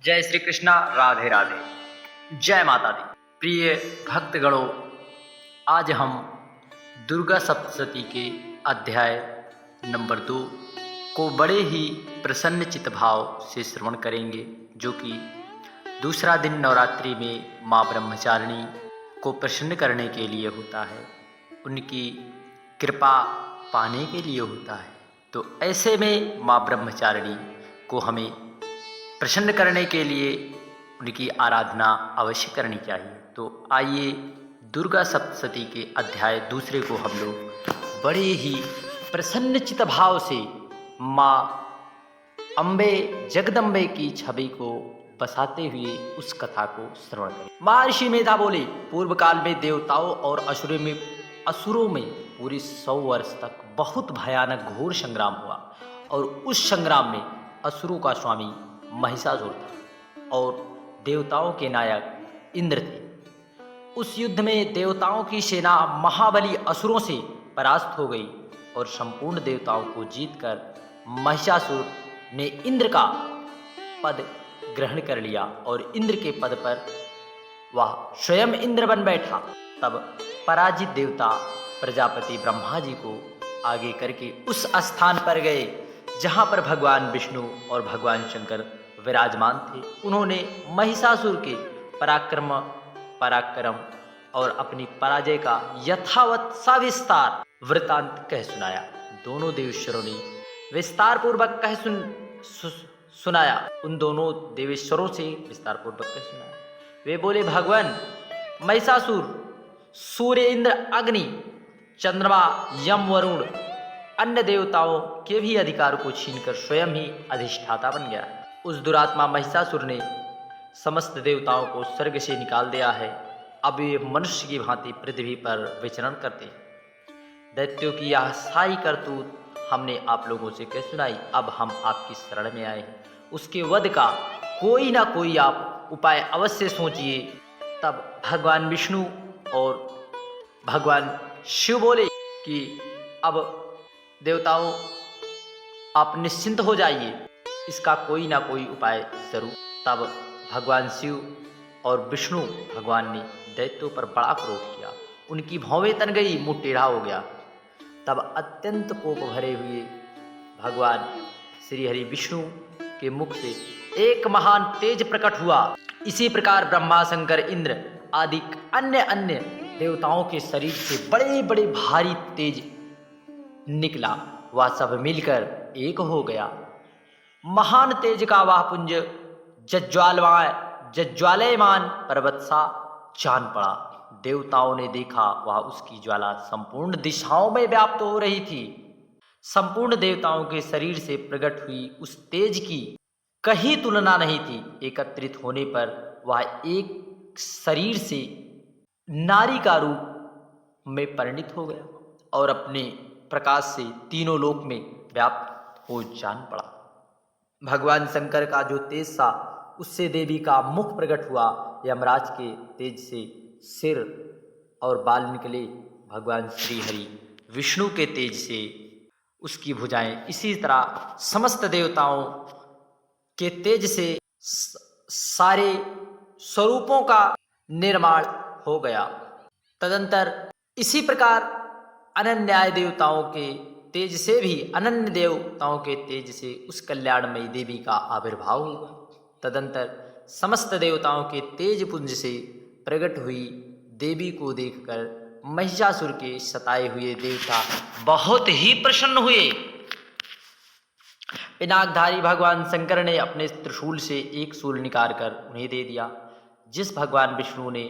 जय श्री कृष्णा। राधे राधे। जय माता दी। प्रिय भक्तगणों, आज हम दुर्गा सप्तशती के अध्याय नंबर 2 को बड़े ही प्रसन्न चित्त भाव से श्रवण करेंगे, जो कि दूसरा दिन नवरात्रि में माँ ब्रह्मचारिणी को प्रसन्न करने के लिए होता है, उनकी कृपा पाने के लिए होता है। तो ऐसे में माँ ब्रह्मचारिणी को हमें प्रसन्न करने के लिए उनकी आराधना अवश्य करनी चाहिए। तो आइए दुर्गा सप्तशती के अध्याय दूसरे को हम लोग बड़े ही प्रसन्न चित्त भाव से माँ अम्बे जगदम्बे की छवि को बसाते हुए उस कथा को श्रवण करें। महर्षि मेधा बोले, पूर्व काल में देवताओं और असुरों में पूरे 100 वर्ष तक बहुत भयानक घोर संग्राम हुआ, और उस संग्राम में असुरों का स्वामी महिषासुर था और देवताओं के नायक इंद्र थे। उस युद्ध में देवताओं की सेना महाबली असुरों से परास्त हो गई और संपूर्ण देवताओं को जीतकर महिषासुर ने इंद्र का पद ग्रहण कर लिया और इंद्र के पद पर वह स्वयं इंद्र बन बैठा। तब पराजित देवता प्रजापति ब्रह्मा जी को आगे करके उस स्थान पर गए जहां पर भगवान विष्णु और भगवान शंकर विराजमान थे। उन्होंने महिषासुर के पराक्रम और अपनी पराजय का यथावत सविस्तार वृतांत कह सुनाया। दोनों देवेश्वरों ने विस्तार पूर्वक कह सुनाया। उन दोनों देवेश्वरों से विस्तार पूर्वक कह सुनाया। वे बोले, भगवान महिषासुर सूर्य, इंद्र, अग्नि, चंद्रमा, यम, वरुण, अन्य देवताओं के भी अधिकार को छीनकर स्वयं ही अधिष्ठाता बन गया। उस दुरात्मा महिषासुर ने समस्त देवताओं को स्वर्ग से निकाल दिया है। अब वे मनुष्य की भांति पृथ्वी पर विचरण करते हैं। दैत्यों की यह सारी करतूत हमने आप लोगों से कह सुनाई। अब हम आपकी शरण में आए हैं। उसके वध का कोई ना कोई आप उपाय अवश्य सोचिए। तब भगवान विष्णु और भगवान शिव बोले कि अब देवताओं, आप निश्चिंत हो जाइए, इसका कोई ना कोई उपाय जरूर। तब भगवान शिव और विष्णु भगवान ने दैत्यों पर बड़ा क्रोध किया। उनकी भौवें तन गई, मुंह टेढ़ा हो गया। तब अत्यंत कोप भरे हुए भगवान श्री हरि विष्णु के मुख से एक महान तेज प्रकट हुआ। इसी प्रकार ब्रह्मा, शंकर, इंद्र आदि अन्य देवताओं के शरीर से बड़े बड़े भारी तेज निकला। वह सब मिलकर एक हो गया। महान तेज का वह पुंज जज्वालयमान पर्वत सा जान पड़ा। देवताओं ने देखा, वह उसकी ज्वाला संपूर्ण दिशाओं में व्याप्त हो रही थी। संपूर्ण देवताओं के शरीर से प्रकट हुई उस तेज की कहीं तुलना नहीं थी। एकत्रित होने पर वह एक शरीर से नारी का रूप में परिणित हो गया और अपने प्रकाश से तीनों लोक में व्याप्त हो जान पड़ा। भगवान शंकर का जो तेज था, उससे देवी का मुख प्रकट हुआ। यमराज के तेज से सिर और बाल निकले। भगवान श्री हरि विष्णु के तेज से उसकी भुजाएं। इसी तरह समस्त देवताओं के तेज से सारे स्वरूपों का निर्माण हो गया। तदंतर इसी प्रकार अनन्याय देवताओं के तेज से भी, अनन्य देवताओं के तेज से उस कल्याणमयी देवी का आविर्भाव हुआ। तदंतर समस्त देवताओं के तेज पुंज से प्रकट हुई देवी को देखकर महिषासुर के सताए हुए देवता बहुत ही प्रसन्न हुए। पिनाकधारी भगवान शंकर ने अपने त्रिशूल से एक शूल निकाल कर उन्हें दे दिया, जिस भगवान विष्णु ने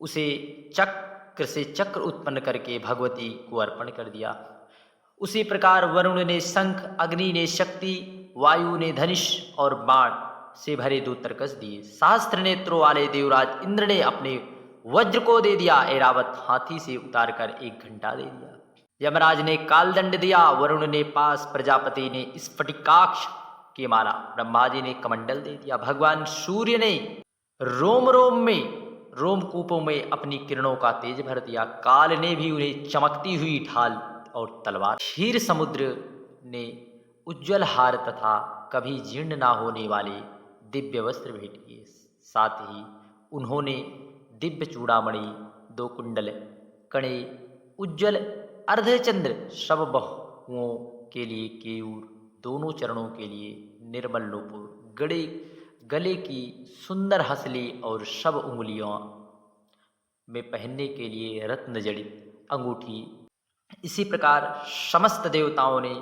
उसे चक्र से चक्र उत्पन्न करके भगवती को अर्पण कर दिया। उसी प्रकार वरुण ने शंख, अग्नि ने शक्ति, वायु ने धनुष और बाण से भरे 2 तरकस दिए। सहस्त्र नेत्रों वाले देवराज इंद्र ने अपने वज्र को दे दिया। ऐरावत हाथी से उतारकर 1 घंटा दे दिया। यमराज ने कालदंड दिया। वरुण ने पास, प्रजापति ने स्फटिकाक्ष की माला, ब्रह्मा जी ने कमंडल दे दिया। भगवान सूर्य ने रोमकूपों में अपनी किरणों का तेज भर दिया। काल ने भी उन्हें चमकती हुई ढाल और तलवार। क्षीर समुद्र ने उज्ज्वल हार तथा कभी जीर्ण ना होने वाले दिव्य वस्त्र भेंट किए। साथ ही उन्होंने दिव्य चूड़ामणि, 2 कुंडल, कड़े, उज्ज्वल अर्धचंद्र, सब बहुओं के लिए केयूर, दोनों चरणों के लिए निर्मल नूपुर, गले की सुंदर हंसली और सब उंगलियों में पहनने के लिए रत्न जड़ित अंगूठी। इसी प्रकार समस्त देवताओं ने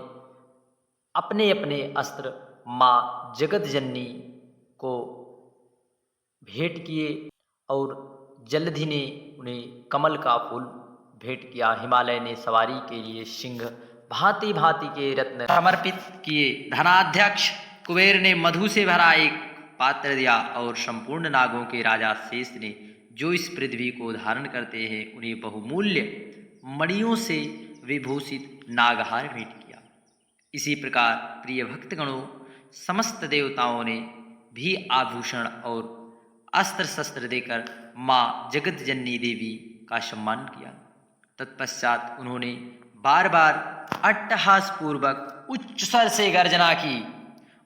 अपने अपने अस्त्र माँ जगत जननी को भेंट किए और जलधि ने उन्हें कमल का फूल भेंट किया। हिमालय ने सवारी के लिए सिंह, भांति भांति के रत्न समर्पित किए। धनाध्यक्ष कुबेर ने मधु से भरा एक पात्र दिया और संपूर्ण नागों के राजा शेष ने, जो इस पृथ्वी को धारण करते हैं, उन्हें बहुमूल्य मणियों से विभूषित नागहार भेंट किया। इसी प्रकार प्रिय भक्तगणों, समस्त देवताओं ने भी आभूषण और अस्त्र शस्त्र देकर माँ जगत जननी देवी का सम्मान किया। तत्पश्चात उन्होंने बार बार अट्टहास पूर्वक उच्च स्वर से गर्जना की।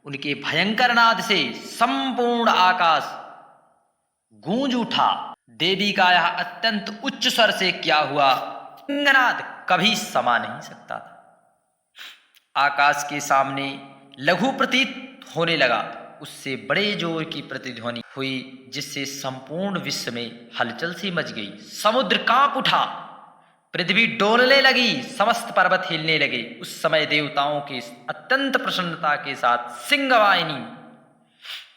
उनके भयंकर नाद से संपूर्ण आकाश गूंज उठा। देवी का यह अत्यंत उच्च स्वर से किया हुआ सिंहनाद कभी समा नहीं सकता था। आकाश के सामने लघु प्रतीत होने लगा। उससे बड़े जोर की प्रतिध्वनि हुई, जिससे संपूर्ण विश्व में हलचल सी मच गई। समुद्र कांप उठा, पृथ्वी डोलने लगी, समस्त पर्वत हिलने लगे। उस समय देवताओं के अत्यंत प्रसन्नता के साथ सिंहवाहिनी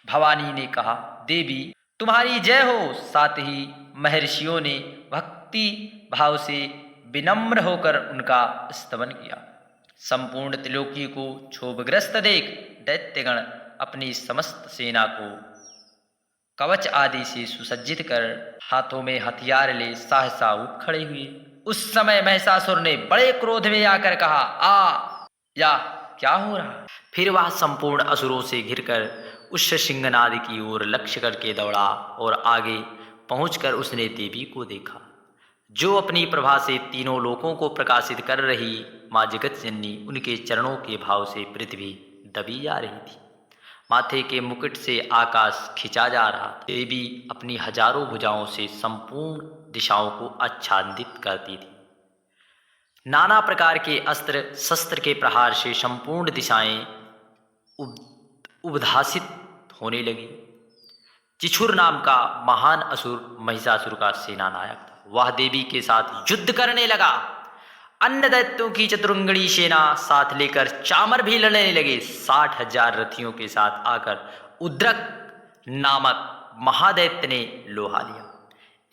भवानी ने कहा, देवी तुम्हारी जय हो। साथ ही महर्षियों ने भक्ति भाव से विनम्र होकर उनका स्तवन किया। संपूर्ण त्रिलोकी को क्षोभग्रस्त देख दैत्यगण अपनी समस्त सेना को कवच आदि से सुसज्जित कर हाथों में हथियार ले सहसा उठ खड़े हुए। उस समय महिषासुर ने बड़े क्रोध में आकर कहा, या क्या हो रहा है? फिर वह संपूर्ण असुरों से घिरकर उस सिंहनाद की ओर लक्ष्य करके दौड़ा और आगे पहुंचकर उसने देवी को देखा, जो अपनी प्रभा से तीनों लोकों को प्रकाशित कर रही माँ जगत जननी। उनके चरणों के भाव से पृथ्वी दबी जा रही थी। माथे के मुकुट से आकाश खिंचा जा रहा था। देवी अपनी हजारों भुजाओं से संपूर्ण दिशाओं को आच्छादित करती थी। नाना प्रकार के अस्त्र शस्त्र के प्रहार से संपूर्ण दिशाएं उद्भासित होने लगी। चिछुर नाम का महान असुर महिषासुर का सेनानायक था। वह देवी के साथ युद्ध करने लगा। अन्य दैत्यों की चतुरंगड़ी सेना साथ लेकर चामर भी लड़ने लगे। 60,000 रथियों के साथ आकर उद्रक नामक महादैत्य ने लोहा लिया।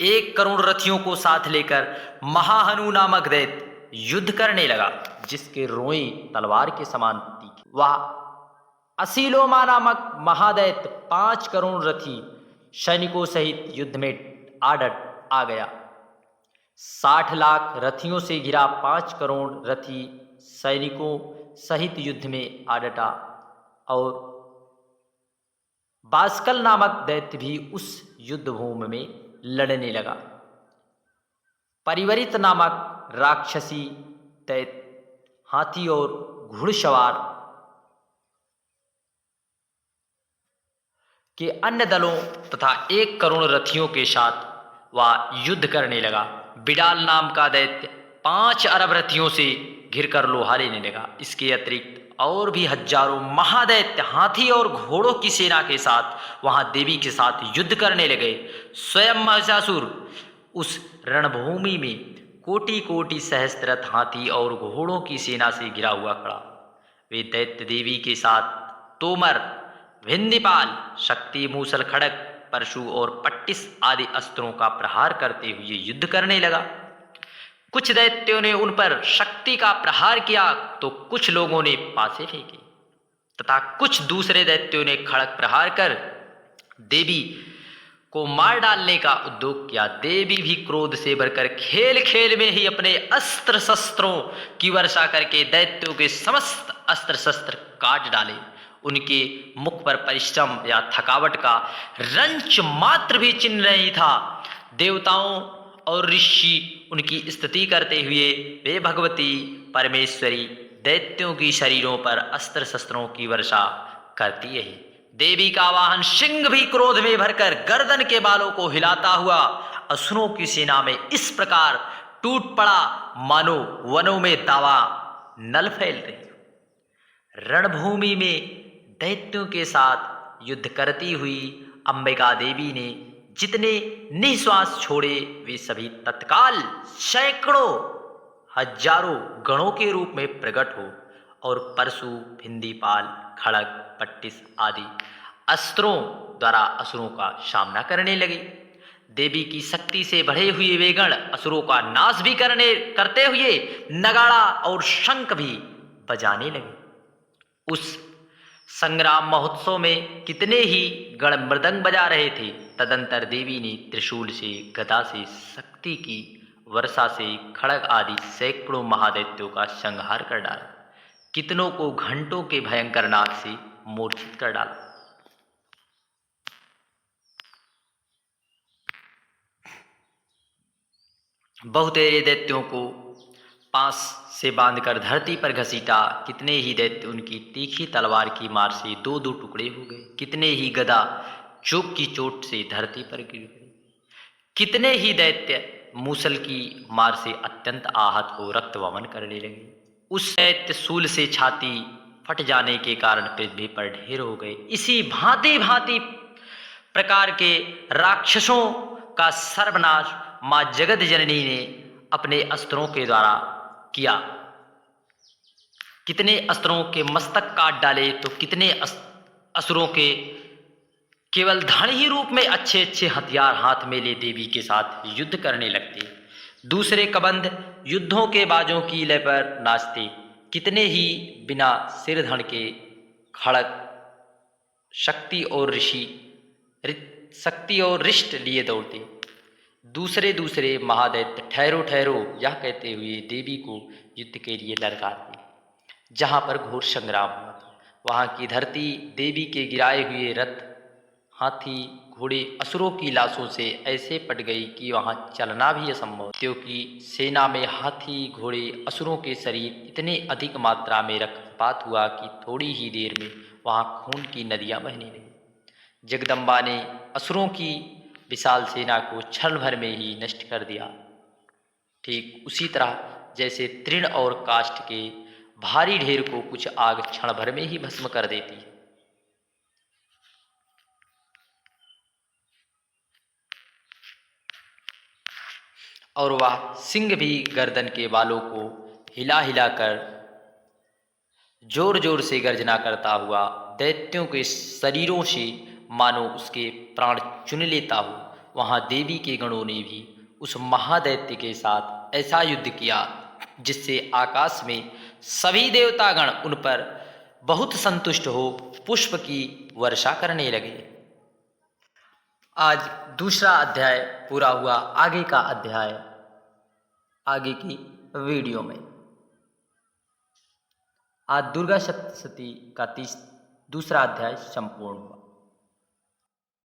1 करोड़ रथियों को साथ लेकर महाहनु नामक दैत्य युद्ध करने लगा, जिसके रोए तलवार के समान तीखे। वह असीलोमा नामक महादैत्य 5 करोड़ रथी सैनिकों सहित युद्ध में आ गया। 60 लाख रथियों से घिरा 5 करोड़ रथी सैनिकों सहित युद्ध में आ डटा और बास्कल नामक दैत्य भी उस युद्ध भूमि में लड़ने लगा। परिवरित नामक राक्षसी दैत्य हाथी और घुड़सवार के अन्य दलों तथा 1 करोड़ रथियों के साथ वह युद्ध करने लगा। बिडाल नाम का दैत्य 5 अरब रथियों से घिरकर लोहा लेने लगा। इसके अतिरिक्त और भी हजारों महादैत्य हाथी और घोड़ों की सेना के साथ वहां देवी के साथ युद्ध करने लगे। स्वयं महिषासुर उस रणभूमि में कोटि कोटि सहस्त्ररथ हाथी और घोड़ों की सेना से घिरा हुआ खड़ा। वे दैत्य देवी के साथ तोमर, भिंदीपाल, शक्ति, मूसल, खड़ग, परशु और पट्टिस आदि अस्त्रों का प्रहार करते हुए युद्ध करने लगा। कुछ दैत्यों ने उन पर शक्ति का प्रहार किया तो कुछ लोगों ने पासे फेंके तथा कुछ दूसरे दैत्यों ने खड़ग प्रहार कर देवी को मार डालने का उद्योग किया। देवी भी क्रोध से भरकर खेल खेल में ही अपने अस्त्र शस्त्रों की वर्षा करके दैत्यों के समस्त अस्त्र शस्त्र काट डाले। उनके मुख पर परिश्रम या थकावट का रंच मात्र भी चिन्ह नहीं था। देवताओं और ऋषि उनकी स्तुति करते हुए वे भगवती परमेश्वरी दैत्यों की शरीरों पर अस्त्र शस्त्रों की वर्षा करती है। देवी का वाहन सिंह भी क्रोध में भरकर गर्दन के बालों को हिलाता हुआ असुरों की सेना में इस प्रकार टूट पड़ा मानो वनों में दावा नल फैल रही। रणभूमि में दैत्यों के साथ युद्ध करती हुई अंबिका देवी ने जितने निश्वास छोड़े वे सभी तत्काल सैकड़ों हजारों गणों के रूप में प्रकट हो और परशु, भिंदीपाल, खड़ग, पट्टिस आदि अस्त्रों द्वारा असुरों का सामना करने लगे। देवी की शक्ति से बढ़े हुए वे गण असुरों का नाश भी करते हुए नगाड़ा और शंख भी बजाने लगे। उस संग्राम महोत्सव में कितने ही गण मृदंग बजा रहे थे। तदंतर देवी ने त्रिशूल से, गदा से, शक्ति की वर्षा से खड़ग आदि सैकड़ों महादैत्यों का संहार कर डाला, कितनों को घंटों के भयंकर नाद से मूर्छित कर डाला। बहुतेरे दैत्यों को पांस से बांधकर धरती पर घसीटा, कितने ही दैत्य उनकी तीखी तलवार की मार से दो दो टुकड़े हो गए, कितने ही गदा चोक की चोट से धरती पर गिर गए, कितने ही दैत्य मूसल की मार से अत्यंत आहत हो रक्त वमन करने लगे। उस दैत्य शूल से छाती फट जाने के कारण पृथ्वी पर ढेर हो गए। इसी भांति भांति प्रकार के राक्षसों का सर्वनाश मां जगत जननी ने अपने अस्त्रों के द्वारा किया। कितने अस्त्रों के मस्तक काट डाले तो कितने असुरों के केवल धन ही रूप में अच्छे अच्छे हथियार हाथ में ले देवी के साथ युद्ध करने लगते। दूसरे कबंध युद्धों के बाजों की लय पर नाचते, कितने ही बिना सिर धड़ के खड़ग शक्ति और रिष्ट लिए दौड़ते। दूसरे दूसरे महादैत्य ठहरो ठहरो यह कहते हुए देवी को युद्ध के लिए ललकारते। जहाँ पर घोर संग्राम हुआ था वहाँ की धरती देवी के गिराए हुए रथ, हाथी, घोड़े असुरों की लाशों से ऐसे पट गई कि वहाँ चलना भी असंभव, क्योंकि सेना में हाथी, घोड़े, असुरों के शरीर इतने अधिक मात्रा में रक्तपात हुआ कि थोड़ी ही देर में वहाँ खून की नदियाँ बहने लगी। जगदम्बा ने असुरों की विशाल सेना को क्षण भर में ही नष्ट कर दिया। ठीक उसी तरह जैसे तृण और काष्ठ के भारी ढेर को कुछ आग क्षण भर में ही भस्म कर देती। और वह सिंह भी गर्दन के बालों को हिला हिला कर जोर जोर से गर्जना करता हुआ दैत्यों के शरीरों से मानो उसके प्राण चुन लेता हो। वहाँ देवी के गणों ने भी उस महादैत्य के साथ ऐसा युद्ध किया जिससे आकाश में सभी देवतागण उन पर बहुत संतुष्ट हो पुष्प की वर्षा करने लगे। आज दूसरा अध्याय पूरा हुआ। आगे का अध्याय आगे की वीडियो में। आज दुर्गा सप्तशती का दूसरा अध्याय संपूर्ण हुआ।